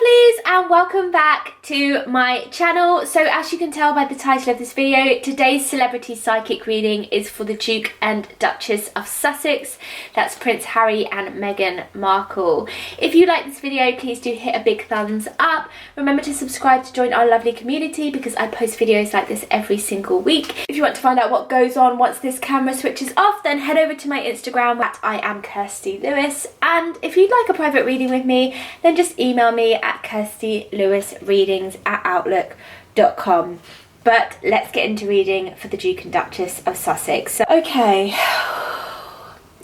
lovelies, and welcome back to my channel. So as you can tell by the title of this video, today's celebrity psychic reading is for the Duke and Duchess of Sussex. That's Prince Harry and Meghan Markle. If you like this video, please do hit a big thumbs up. Remember to subscribe to join our lovely community because I post videos like this every single week. If you want to find out what goes on once this camera switches off, then head over to my Instagram at I am Kirstie Lewis. And if you'd like a private reading with me, then just email me at kirstieLewisreadings@outlook.com. But let's get into reading for the Duke and Duchess of Sussex. So, okay,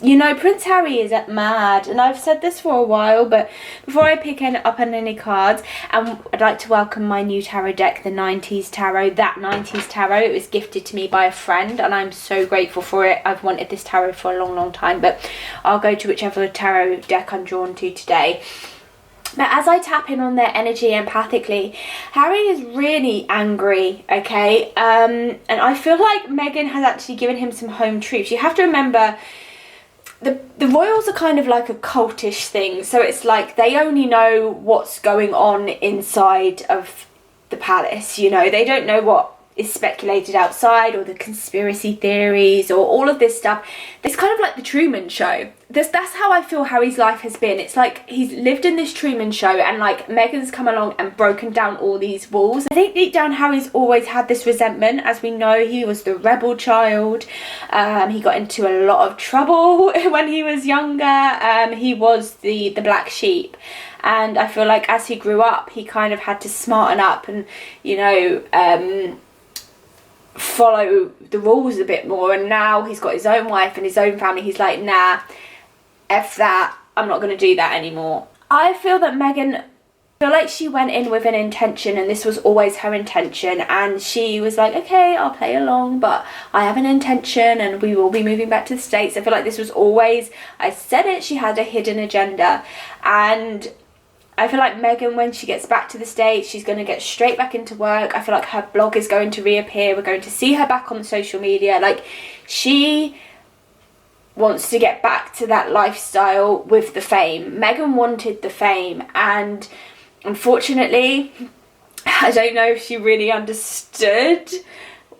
you know, Prince Harry is mad, and I've said this for a while, but before I pick up on any cards, I'd like to welcome my new tarot deck, the 90s Tarot. That 90s Tarot, it was gifted to me by a friend, and I'm so grateful for it. I've wanted this tarot for a long time, but I'll go to whichever tarot deck I'm drawn to today. But as I tap in on their energy empathically, Harry is really angry, okay? And I feel like Meghan has actually given him some home truths. You have to remember, the royals are kind of like a cultish thing. So it's like they only know what's going on inside of the palace, you know? They don't know what is speculated outside, or the conspiracy theories, or all of this stuff. It's kind of like the Truman Show. That's how I feel Harry's life has been. It's like he's lived in this Truman Show, and like Meghan's come along and broken down all these walls. I think deep down Harry's always had this resentment. As we know, he was the rebel child. He got into a lot of trouble when he was younger. He was the black sheep. And I feel like as he grew up, he kind of had to smarten up and, you know, follow the rules a bit more. And now he's got his own wife and his own family. He's like, nah, F that, I'm not going to do that anymore. I feel that Meghan, I feel like she went in with an intention, and this was always her intention, and she was like, okay, I'll play along, but I have an intention and we will be moving back to the States. I feel like this was always, I said it, she had a hidden agenda. And I feel like Meghan, when she gets back to the States, she's going to get straight back into work. I feel like her blog is going to reappear. We're going to see her back on the social media. Like, she wants to get back to that lifestyle with the fame. Meghan wanted the fame, and unfortunately, I don't know if she really understood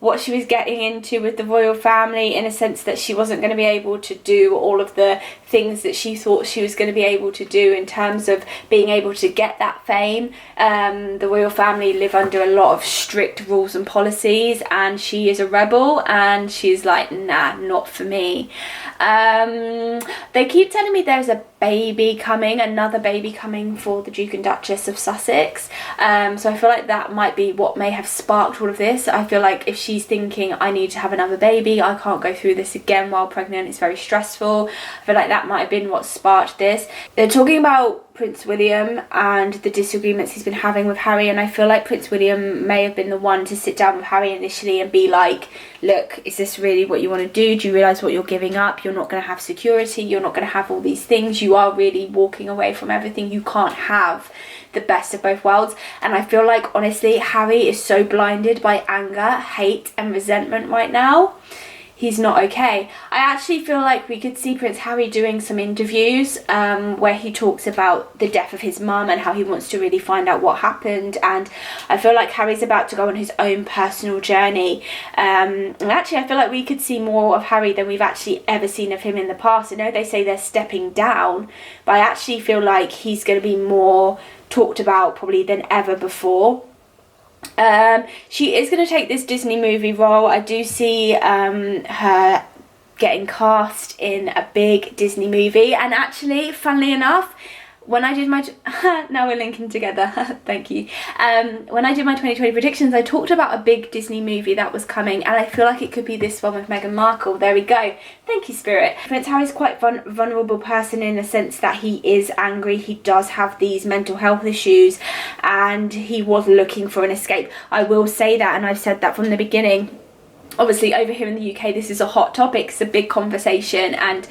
what she was getting into with the royal family, in a sense that she wasn't going to be able to do all of the things that she thought she was going to be able to do in terms of being able to get that fame. The royal family live under a lot of strict rules and policies, and she is a rebel, and she's like, nah, not for me. They keep telling me there's a baby coming, another baby coming for the Duke and Duchess of Sussex. So I feel like that might be what may have sparked all of this. I feel like if she's thinking, I need to have another baby, I can't go through this again while pregnant, it's very stressful, I feel like that might have been what sparked this. They're talking about Prince William and the disagreements he's been having with Harry, and I feel like Prince William may have been the one to sit down with Harry initially and be like, look, is this really what you want to do? Do you realise what you're giving up? You're not going to have security, you're not going to have all these things, you are really walking away from everything. You can't have the best of both worlds. And I feel like, honestly, Harry is so blinded by anger, hate and resentment right now. He's not okay. I actually feel like we could see Prince Harry doing some interviews where he talks about the death of his mum and how he wants to really find out what happened. And I feel like Harry's about to go on his own personal journey. And actually, I feel like we could see more of Harry than we've actually ever seen of him in the past. I know they say they're stepping down, but I actually feel like he's going to be more talked about probably than ever before. She is going to take this Disney movie role. I do see her getting cast in a big Disney movie, and actually, funnily enough, when I did my now we're linking together thank you. When I did my 2020 predictions, I talked about a big Disney movie that was coming, and I feel like it could be this one with Meghan Markle. There we go. Thank you, Spirit. Prince Harry's quite a vulnerable person in the sense that he is angry. He does have these mental health issues, and he was looking for an escape. I will say that, and I've said that from the beginning. Obviously, over here in the UK, this is a hot topic. It's a big conversation, and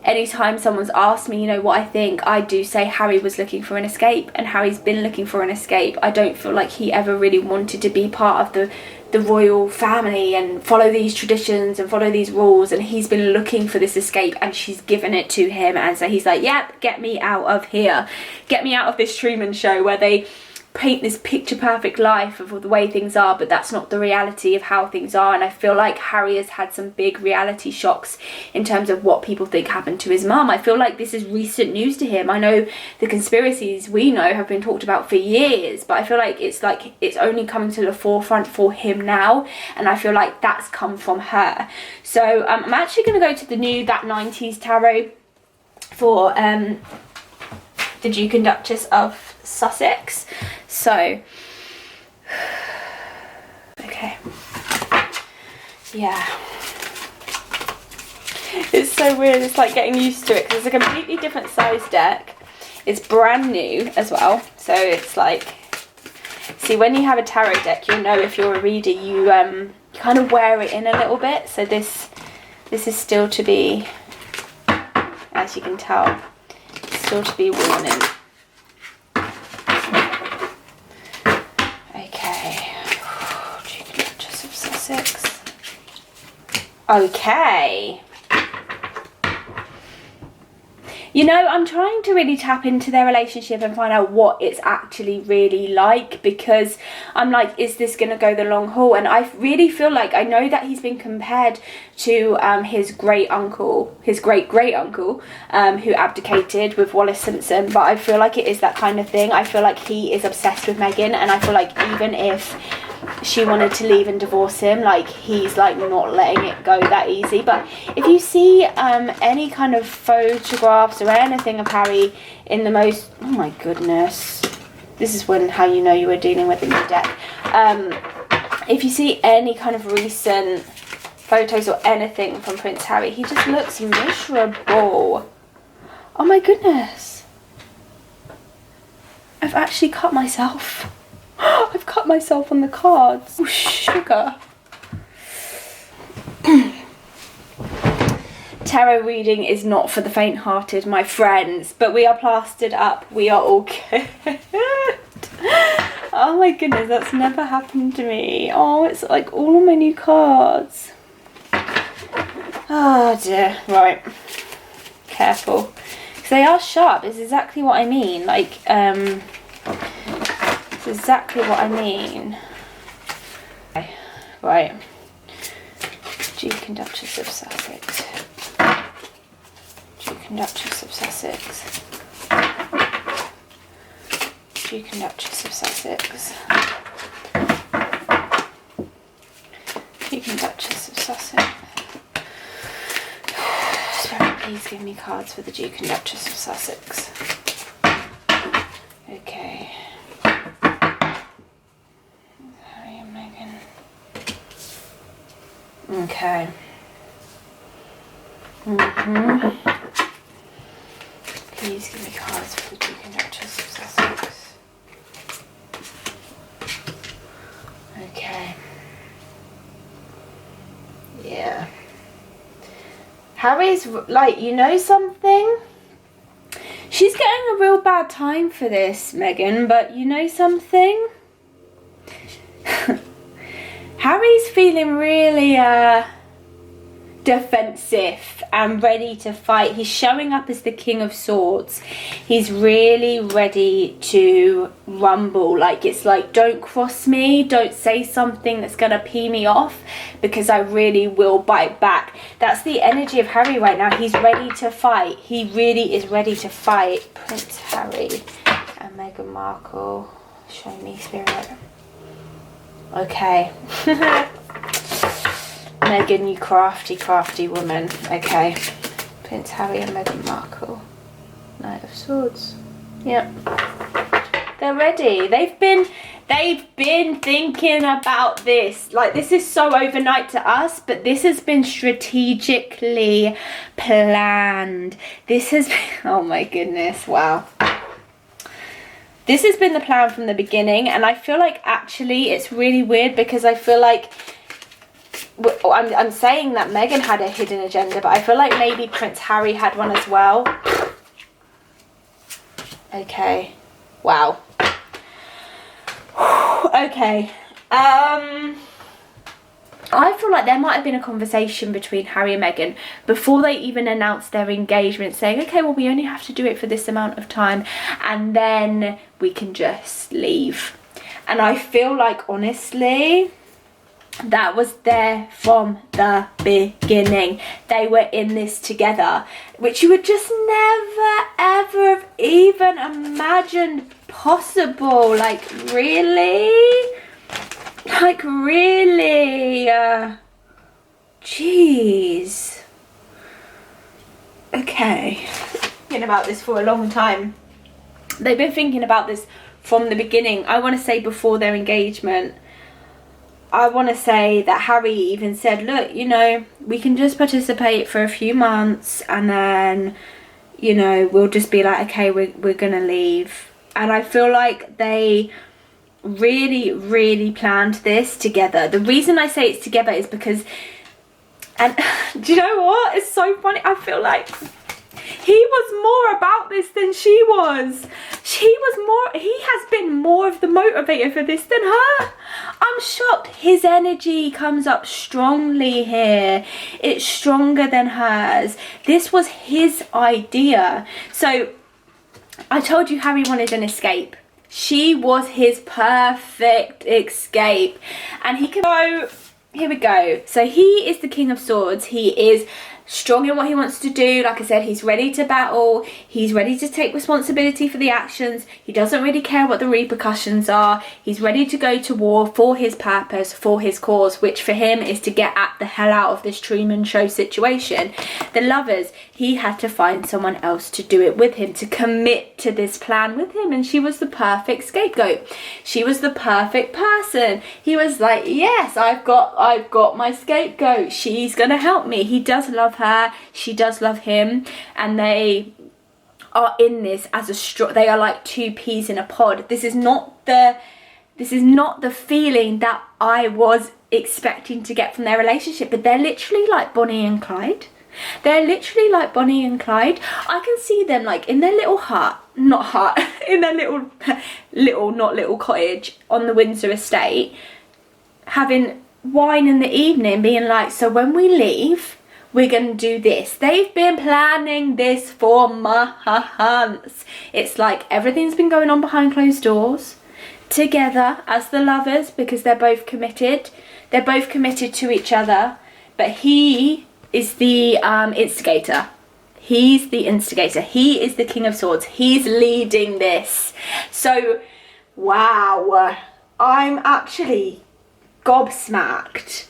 anytime someone's asked me, you know, what I think, I do say Harry was looking for an escape, and Harry's been looking for an escape. I don't feel like he ever really wanted to be part of the royal family and follow these traditions and follow these rules, and he's been looking for this escape and she's given it to him, and so he's like, yep, get me out of here, get me out of this Truman Show where they paint this picture perfect life of the way things are, but that's not the reality of how things are. And I feel like Harry has had some big reality shocks in terms of what people think happened to his mum. I feel like this is recent news to him. I know the conspiracies we know have been talked about for years, but I feel like it's only coming to the forefront for him now, and I feel like that's come from her. So I'm actually going to go to the new That 90s Tarot for the Duke and Duchess of Sussex. So, okay, yeah, it's so weird. It's like getting used to it because it's a completely different size deck. It's brand new as well, so it's like, see, when you have a tarot deck, you'll know if you're a reader, you kind of wear it in a little bit. So this is still to be, as you can tell, still to be worn in. Okay. You know, I'm trying to really tap into their relationship and find out what it's actually really like, because I'm like, is this going to go the long haul? And I really feel like, I know that he's been compared to his great uncle, his great uncle, who abdicated with Wallis Simpson, but I feel like it is that kind of thing. I feel like he is obsessed with Meghan, and I feel like even if she wanted to leave and divorce him, like, he's like not letting it go that easy. But if you see any kind of photographs or anything of Harry in the most, oh my goodness, this is how you know you were dealing with a new deck. If you see any kind of recent photos or anything from Prince Harry, he just looks miserable. Oh my goodness, I've actually cut myself. I've cut myself on the cards. Oh, sugar. Tarot reading is not for the faint-hearted, my friends, but we are plastered up. We are all good. Oh my goodness, that's never happened to me. Oh, it's like all of my new cards. Oh dear. Right. Careful. Because they are sharp. It's exactly what I mean. Like, exactly what I mean. Okay, right. Duke and Duchess of Sussex. Duke and Duchess of Sussex. Duke and Duchess of Sussex. Duke and Duchess of Sussex. Spirit, please give me cards for the Duke and Duchess of Sussex. Okay. Harry and Meghan. Okay. Please give me cards for the Duke and Duchess of Sussex. Okay. Yeah. Harry's like, you know something? She's getting a real bad time for this, Meghan, but you know something? Harry's feeling really defensive and ready to fight. He's showing up as the King of Swords. He's really ready to rumble. Like, it's like, don't cross me, don't say something that's gonna pee me off, because I really will bite back. That's the energy of Harry right now. He's ready to fight. He really is ready to fight. Prince Harry and Meghan Markle. Show me, Spirit. Okay. Meghan, you crafty woman. Okay. Prince Harry and Meghan Markle. Knight of Swords. Yep. They're ready. They've been thinking about this. Like, this is so overnight to us, but this has been strategically planned. This has been, oh my goodness, wow. This has been the plan from the beginning, and I feel like actually it's really weird, because I feel like I'm saying that Meghan had a hidden agenda, but I feel like maybe Prince Harry had one as well. Okay. Wow. Okay. I feel like there might have been a conversation between Harry and Meghan before they even announced their engagement, saying, okay, well, we only have to do it for this amount of time and then we can just leave. And I feel like, honestly, that was there from the beginning. They were in this together, which you would just never ever have even imagined possible. Like, really? Like, really? Jeez. Okay. Thinking about this for a long time. They've been thinking about this from the beginning. I want to say before their engagement. I want to say that Harry even said, look, you know, we can just participate for a few months and then, you know, we'll just be like, okay, we're going to leave. And I feel like they really planned this together. The reason I say it's together is because, and do you know what? It's so funny. I feel like he was more about this than she was. He has been more of the motivator for this than her. I'm shocked. His energy comes up strongly here. It's stronger than hers. This was his idea. So I told you Harry wanted an escape. She was his perfect escape. And he can go, here we go. So he is the King of Swords. He is strong in what he wants to do. Like I said, he's ready to battle. He's ready to take responsibility for the actions. He doesn't really care what the repercussions are. He's ready to go to war for his purpose, for his cause, which for him is to get the hell out of this Truman Show situation. The Lovers, he had to find someone else to do it with him, to commit to this plan with him, and she was the perfect scapegoat. She was the perfect person. He was like, yes, I've got my scapegoat. She's gonna help me. He does love her, she does love him, and they are in this as they are like two peas in a pod. This is not the feeling that I was expecting to get from their relationship, but they're literally like Bonnie and Clyde. They're literally like Bonnie and Clyde. I can see them like in their little in their little cottage on the Windsor estate, having wine in the evening, being like, so when we leave, we're going to do this. They've been planning this for months. It's like everything's been going on behind closed doors together as the Lovers, because they're both committed. They're both committed to each other, but he is the instigator. He's the instigator. He is the King of Swords. He's leading this. So, wow. I'm actually gobsmacked.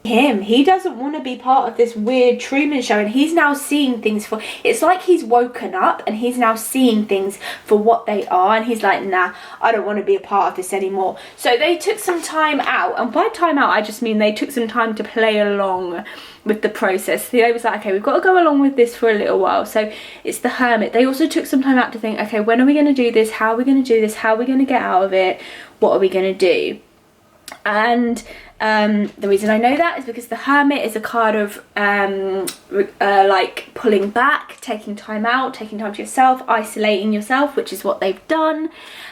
He doesn't want to be part of this weird Truman Show, and he's now seeing things for, it's like he's woken up and he's now seeing things for what they are, and he's like, nah, I don't want to be a part of this anymore. So they took some time out, and by time out I just mean they took some time to play along with the process. They was like, okay, we've got to go along with this for a little while. So it's the hermit. They also took some time out to think, okay, when are we going to do this? How are we going to do this? How are we going to get out of it? What are we going to do? And the reason I know that is because the Hermit is a card of like pulling back, taking time out, taking time to yourself, isolating yourself, which is what they've done,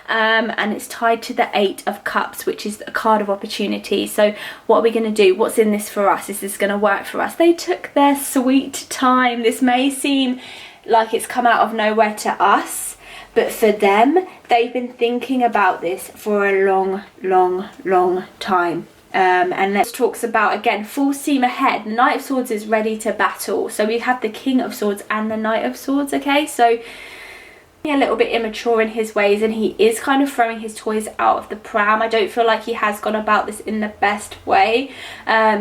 and it's tied to the Eight of Cups, which is a card of opportunity. So what are we going to do? What's in this for us? Is this going to work for us? They took their sweet time. This may seem like it's come out of nowhere to us, but for them, they've been thinking about this for a long time. And let's talks about, again, full steam ahead. The Knight of Swords is ready to battle. So we have the King of Swords and the Knight of Swords, okay? So a little bit immature in his ways, and he is kind of throwing his toys out of the pram. I don't feel like he has gone about this in the best way,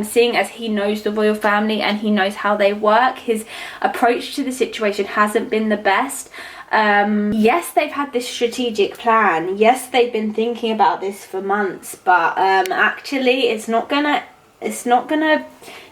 seeing as he knows the royal family and he knows how they work. His approach to the situation hasn't been the best. Yes, they've had this strategic plan. Yes, they've been thinking about this for months, but actually it's not gonna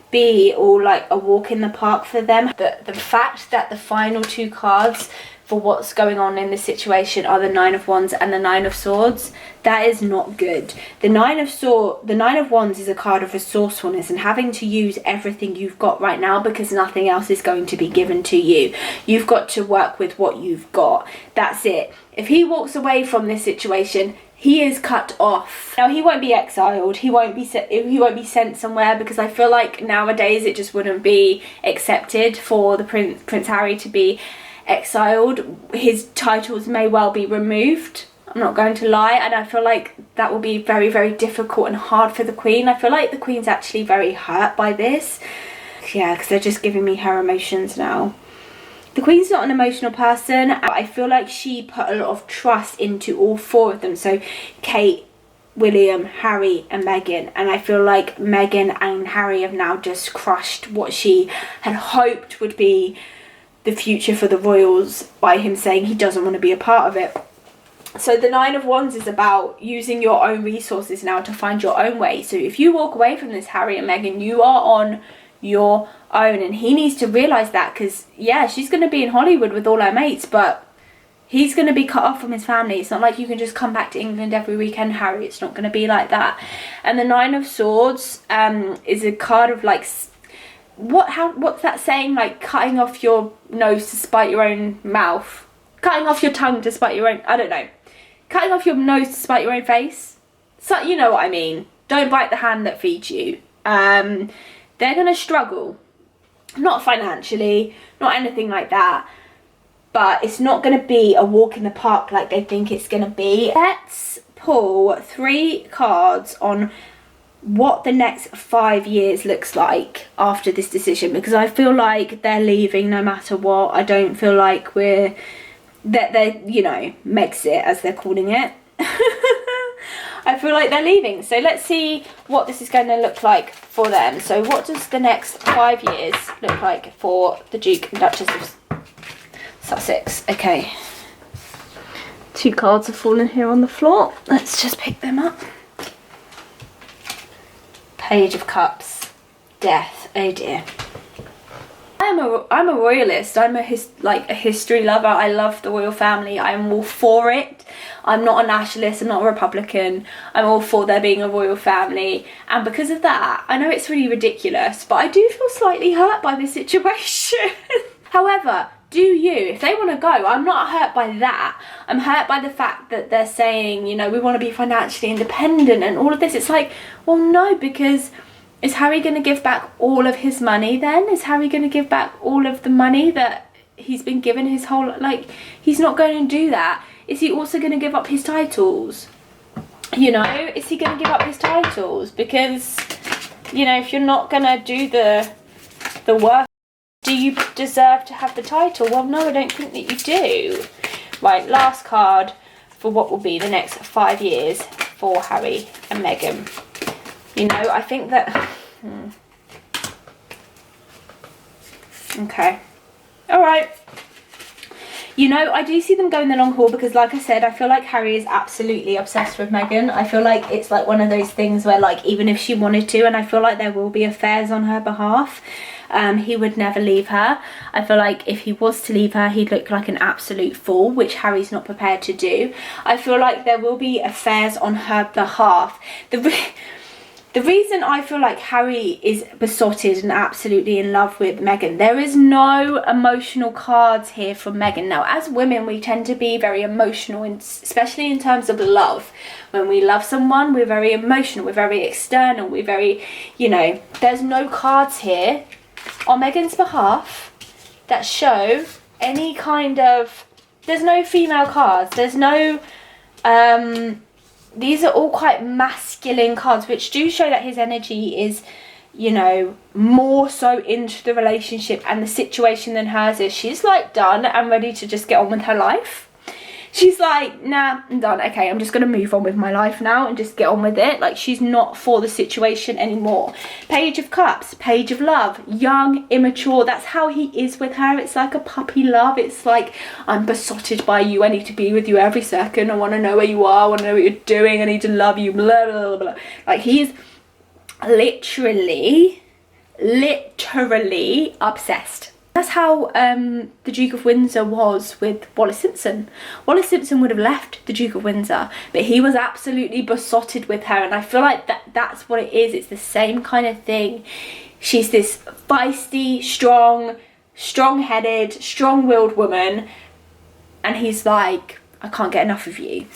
be all like a walk in the park for them. The fact that the final two cards for what's going on in this situation are the Nine of Wands and the Nine of Swords. That is not good. The Nine of Wands is a card of resourcefulness and having to use everything you've got right now because nothing else is going to be given to you. You've got to work with what you've got. That's it. If he walks away from this situation, he is cut off. Now, he won't be exiled. He won't be sent somewhere, because I feel like nowadays it just wouldn't be accepted for the Prince Harry to be exiled. His titles may well be removed. I'm not going to lie, and I feel like that will be very, very difficult and hard for the Queen. I feel like the Queen's actually very hurt by this. Yeah, because they're just giving me her emotions now. The Queen's not an emotional person. I feel like she put a lot of trust into all four of them. So Kate, William, Harry and Meghan. And I feel like Meghan and Harry have now just crushed what she had hoped would be the future for the royals by him saying he doesn't want to be a part of it. So the Nine of Wands is about using your own resources now to find your own way. So if you walk away from this Harry and Meghan, you are on your own, and he needs to realise that, because yeah, she's going to be in Hollywood with all her mates, but he's going to be cut off from his family. It's not like you can just come back to England every weekend, Harry. It's not going to be like that. And the Nine of Swords is a card of like, what's that saying, like cutting off your nose to spite your own mouth, cutting off your tongue to spite your own, I don't know, cutting off your nose to spite your own face. So you know what I mean. Don't bite the hand that feeds you. They're going to struggle, not financially, not anything like that, but it's not going to be a walk in the park like they think it's going to be. Let's pull 3 cards on what the next 5 years looks like after this decision, because I feel like they're leaving no matter what. I don't feel like they're you know, Megxit as they're calling it. I feel like they're leaving. So let's see what this is going to look like for them. So what does the next 5 years look like for the Duke and Duchess of Sussex? Okay. 2 cards have fallen here on the floor. Let's just pick them up. Page of Cups. Death. Oh dear. I'm a royalist. I'm a history lover. I love the royal family. I'm all for it. I'm not a nationalist. I'm not a Republican. I'm all for there being a royal family. And because of that, I know it's really ridiculous, but I do feel slightly hurt by this situation. However, do you? If they want to go, I'm not hurt by that. I'm hurt by the fact that they're saying, you know, we want to be financially independent and all of this. It's like, well, no, because is Harry going to give back all of his money then? Is Harry going to give back all of the money that he's been given his whole... Like, he's not going to do that. Is he also going to give up his titles? You know, is he going to give up his titles? Because, you know, if you're not going to do the work, do you deserve to have the title? Well, no, I don't think that you do. Right, last card for what will be the next 5 years for Harry and Meghan. You know, I think that... Okay. Alright. You know, I do see them going the long haul because, like I said, I feel like Harry is absolutely obsessed with Meghan. I feel like it's like one of those things where, like, even if she wanted to, and I feel like there will be affairs on her behalf, he would never leave her. I feel like if he was to leave her, he'd look like an absolute fool, which Harry's not prepared to do. I feel like there will be affairs on her behalf. The reason I feel like Harry is besotted and absolutely in love with Meghan, there is no emotional cards here from Meghan. Now, as women, we tend to be very emotional, especially in terms of love. When we love someone, we're very emotional, we're very external, we're very, you know, there's no cards here on Meghan's behalf that show any kind of, there's no female cards, there's no, these are all quite masculine cards, which do show that his energy is, you know, more so into the relationship and the situation than hers is. She's like done and ready to just get on with her life. She's like, nah, I'm done. Okay, I'm just going to move on with my life now and just get on with it. Like, she's not for the situation anymore. Page of Cups, Page of Love, young, immature. That's how he is with her. It's like a puppy love. It's like, I'm besotted by you. I need to be with you every second. I want to know where you are. I want to know what you're doing. I need to love you. Blah, blah, blah. Like, he's literally obsessed. that's how the Duke of Windsor was with Wallis Simpson. Wallis Simpson would have left the Duke of Windsor, but he was absolutely besotted with her, and I feel like that's what it is. It's the same kind of thing. She's this feisty, strong-headed, strong-willed woman, and he's like, I can't get enough of you.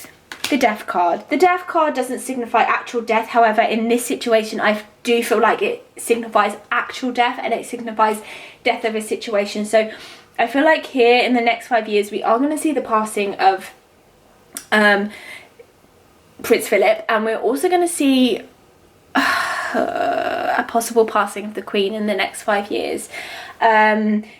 The death card. The death card doesn't signify actual death. However, in this situation, I do feel like it signifies actual death, and it signifies death of a situation. So I feel like here in the next 5 years, we are going to see the passing of Prince Philip, and we're also going to see a possible passing of the Queen in the next 5 years.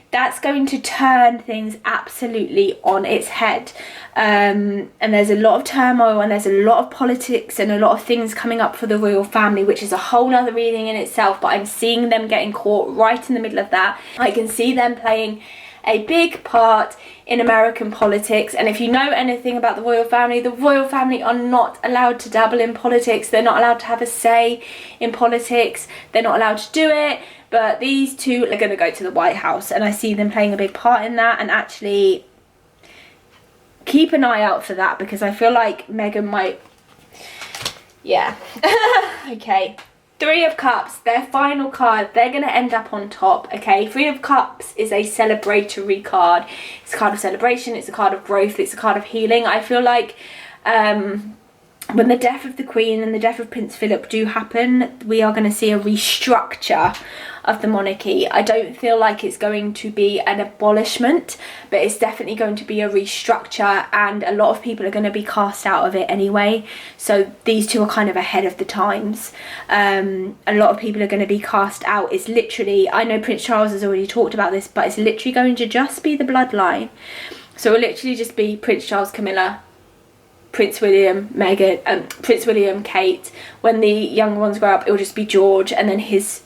That's going to turn things absolutely on its head, and there's a lot of turmoil, and there's a lot of politics and a lot of things coming up for the royal family, which is a whole nother reading in itself, but I'm seeing them getting caught right in the middle of that. I can see them playing a big part in American politics, and if you know anything about the royal family are not allowed to dabble in politics. They're not allowed to have a say in politics. They're not allowed to do it, but these two are going to go to the White House, and I see them playing a big part in that. And actually keep an eye out for that, because I feel like Meghan might, yeah. Okay, Three of Cups, their final card, they're going to end up on top, okay? Three of Cups is a celebratory card. It's a card of celebration, it's a card of growth, it's a card of healing. I feel like when the death of the Queen and the death of Prince Philip do happen, we are going to see a restructure of the monarchy. I don't feel like it's going to be an abolishment, but it's definitely going to be a restructure, and a lot of people are going to be cast out of it anyway. So these two are kind of ahead of the times. A lot of people are going to be cast out. It's literally, I know Prince Charles has already talked about this, but it's literally going to just be the bloodline. So it'll literally just be Prince Charles, Camilla, Prince William, Meghan, Prince William, Kate. When the younger ones grow up, it will just be George, and then his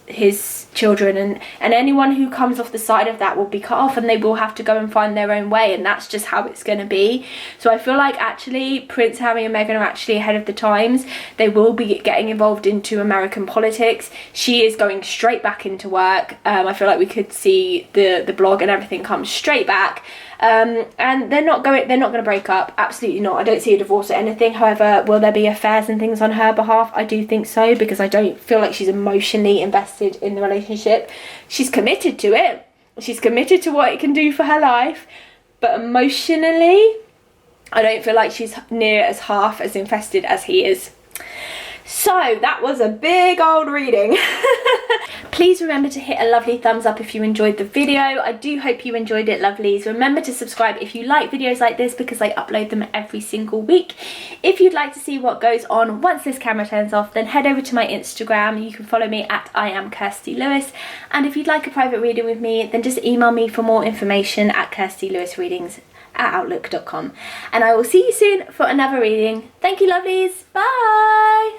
children, and anyone who comes off the side of that will be cut off, and they will have to go and find their own way, and that's just how it's going to be. So I feel like actually Prince Harry and Meghan are actually ahead of the times. They will be getting involved into American politics. She is going straight back into work. I feel like we could see the blog and everything come straight back. And they're not going to break up. Absolutely not. I don't see a divorce or anything. However, will there be affairs and things on her behalf? I do think so, because I don't feel like she's emotionally invested in the relationship. She's committed to it. She's committed to what it can do for her life, but emotionally, I don't feel like she's near as half as invested as he is. So that was a big old reading. Please remember to hit a lovely thumbs up if you enjoyed the video. I do hope you enjoyed it, lovelies. Remember to subscribe if you like videos like this, because I upload them every single week. If you'd like to see what goes on once this camera turns off, then head over to my Instagram. You can follow me at @IamKirstieLewis. And if you'd like a private reading with me, then just email me for more information at KirstieLewisReadings@outlook.com. And I will see you soon for another reading. Thank you, lovelies. Bye.